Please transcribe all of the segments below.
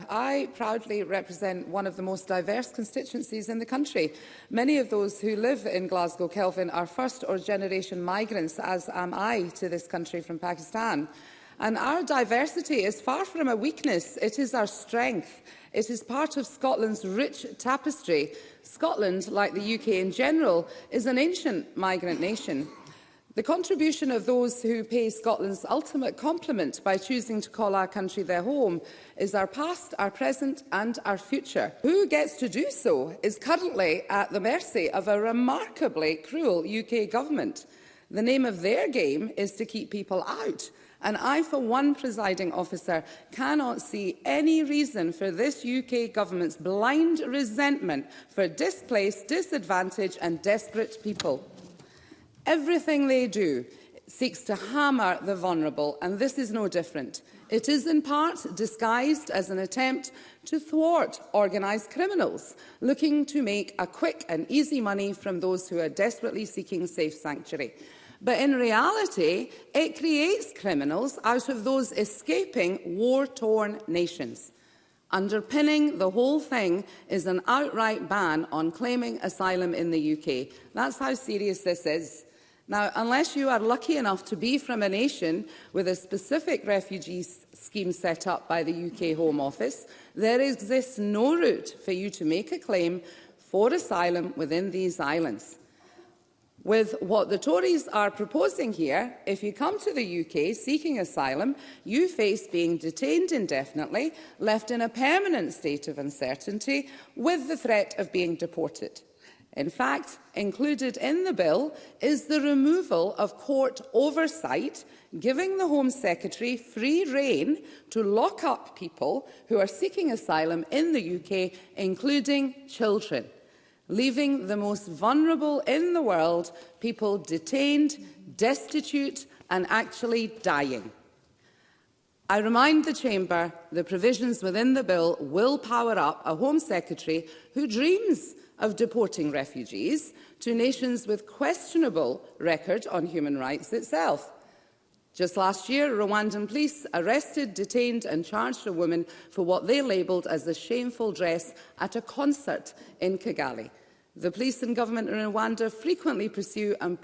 I proudly represent one of the most diverse constituencies in the country. Many of those who live in Glasgow, Kelvin, are first or generation migrants, as am I, to this country from Pakistan. And our diversity is far from a weakness, it is our strength. It is part of Scotland's rich tapestry. Scotland, like the UK in general, is an ancient migrant nation. The contribution of those who pay Scotland's ultimate compliment by choosing to call our country their home is our past, our present and our future. Who gets to do so is currently at the mercy of a remarkably cruel UK government. The name of their game is to keep people out. And I, for one, presiding officer, cannot see any reason for this UK government's blind resentment for displaced, disadvantaged and desperate people. Everything they do seeks to hammer the vulnerable, and this is no different. It is in part disguised as an attempt to thwart organised criminals looking to make a quick and easy money from those who are desperately seeking safe sanctuary. But in reality, it creates criminals out of those escaping war-torn nations. Underpinning the whole thing is an outright ban on claiming asylum in the UK. That's how serious this is. Now, unless you are lucky enough to be from a nation with a specific refugee scheme set up by the UK Home Office, there exists no route for you to make a claim for asylum within these islands. With what the Tories are proposing here, if you come to the UK seeking asylum, you face being detained indefinitely, left in a permanent state of uncertainty, with the threat of being deported. In fact, included in the bill is the removal of court oversight, giving the Home Secretary free rein to lock up people who are seeking asylum in the UK, including children, leaving the most vulnerable in the world, people detained, destitute and actually dying. I remind the Chamber the provisions within the bill will power up a Home Secretary who dreams of deporting refugees to nations with questionable record on human rights itself. Just last year, Rwandan police arrested, detained and charged a woman for what they labelled as a shameful dress at a concert in Kigali. The police and government in Rwanda frequently pursue and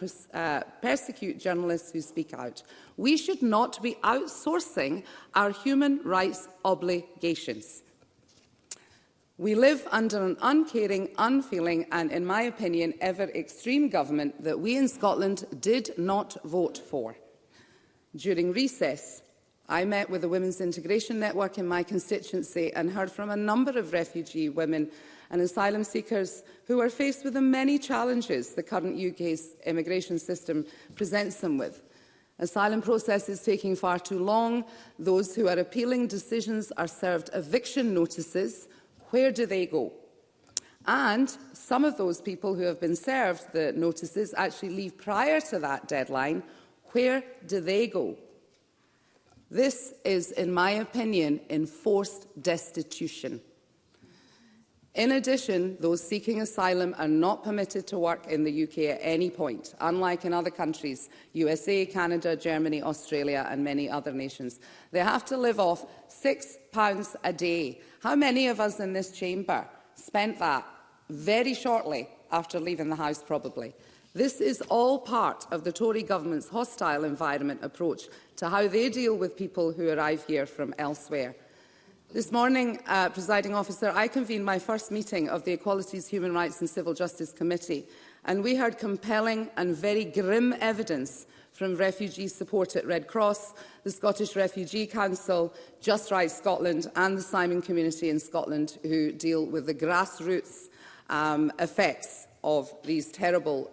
persecute journalists who speak out. We should not be outsourcing our human rights obligations. We live under an uncaring, unfeeling and, in my opinion, ever-extreme government that we in Scotland did not vote for. During recess, I met with the Women's Integration Network in my constituency and heard from a number of refugee women and asylum seekers who are faced with the many challenges the current UK's immigration system presents them with. Asylum processes taking far too long. Those who are appealing decisions are served eviction notices. Where do they go? And some of those people who have been served the notices actually leave prior to that deadline. Where do they go? This is, in my opinion, enforced destitution. In addition, those seeking asylum are not permitted to work in the UK at any point, unlike in other countries, USA, Canada, Germany, Australia and many other nations. They have to live off £6 a day. How many of us in this chamber spent that very shortly after leaving the House, probably? This is all part of the Tory government's hostile environment approach to how they deal with people who arrive here from elsewhere. This morning, Presiding Officer, I convened my first meeting of the Equalities, Human Rights and Civil Justice Committee, and we heard compelling and very grim evidence from refugee support at Red Cross, the Scottish Refugee Council, Just Right Scotland and the Simon community in Scotland who deal with the grassroots effects of these terrible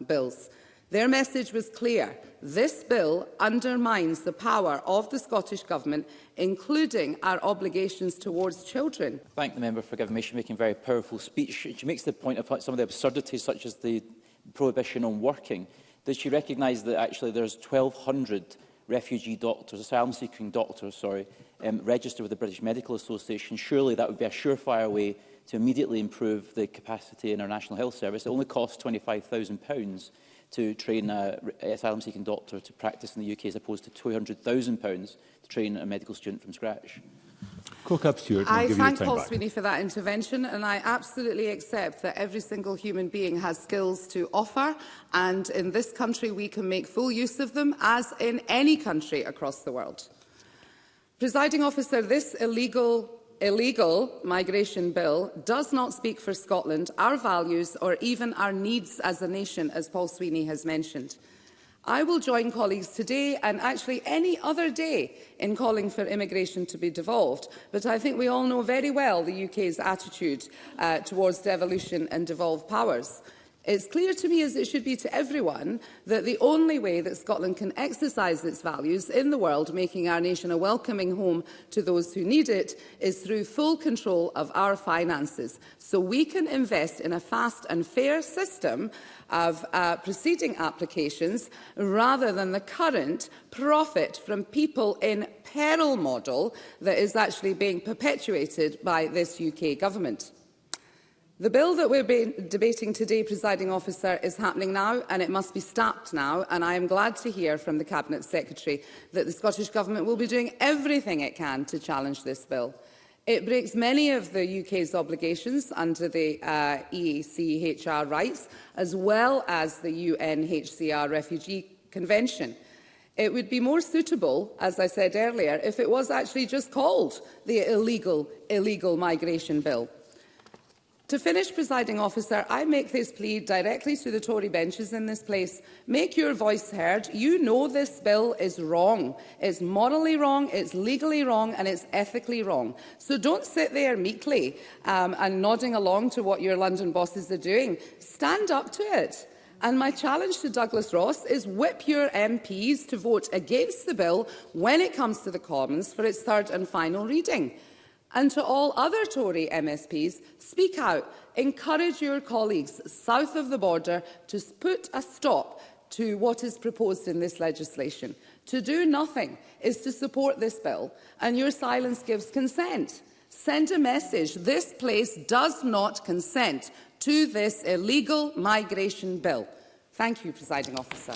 bills. Their message was clear. This bill undermines the power of the Scottish Government, including our obligations towards children. Thank the member for giving me. She's making a very powerful speech. She makes the point of some of the absurdities, such as the prohibition on working. Does she recognise that actually there's 1,200 refugee doctors, asylum-seeking doctors, registered with the British Medical Association? Surely that would be a surefire way to immediately improve the capacity in our National Health Service. It only costs £25,000 to train an asylum-seeking doctor to practice in the UK, as opposed to £200,000 to train a medical student from scratch. Kaukab Stewart, I give you thank your time Paul back. Sweeney for that intervention, and I absolutely accept that every single human being has skills to offer, and in this country we can make full use of them, as in any country across the world. Presiding Officer, this illegal migration bill does not speak for Scotland, our values, or even our needs as a nation, as Paul Sweeney has mentioned. I will join colleagues today and actually any other day in calling for immigration to be devolved, but I think we all know very well the UK's attitude towards devolution and devolved powers. It's clear to me, as it should be to everyone, that the only way that Scotland can exercise its values in the world, making our nation a welcoming home to those who need it, is through full control of our finances, so we can invest in a fast and fair system of preceding applications, rather than the current profit from people in peril model that is actually being perpetuated by this UK government. The bill that we're debating today, Presiding Officer, is happening now, and it must be stopped now, and I am glad to hear from the Cabinet Secretary that the Scottish Government will be doing everything it can to challenge this bill. It breaks many of the UK's obligations under the ECHR rights, as well as the UNHCR Refugee Convention. It would be more suitable, as I said earlier, if it was actually just called the illegal migration bill. To finish, Presiding Officer, I make this plea directly to the Tory benches in this place. Make your voice heard. You know this bill is wrong. It's morally wrong, it's legally wrong, and it's ethically wrong. So don't sit there meekly and nodding along to what your London bosses are doing. Stand up to it. And my challenge to Douglas Ross is whip your MPs to vote against the bill when it comes to the Commons for its third and final reading. And to all other Tory MSPs, speak out. Encourage your colleagues south of the border to put a stop to what is proposed in this legislation. To do nothing is to support this bill, and your silence gives consent. Send a message. This place does not consent to this illegal migration bill. Thank you, Presiding Officer.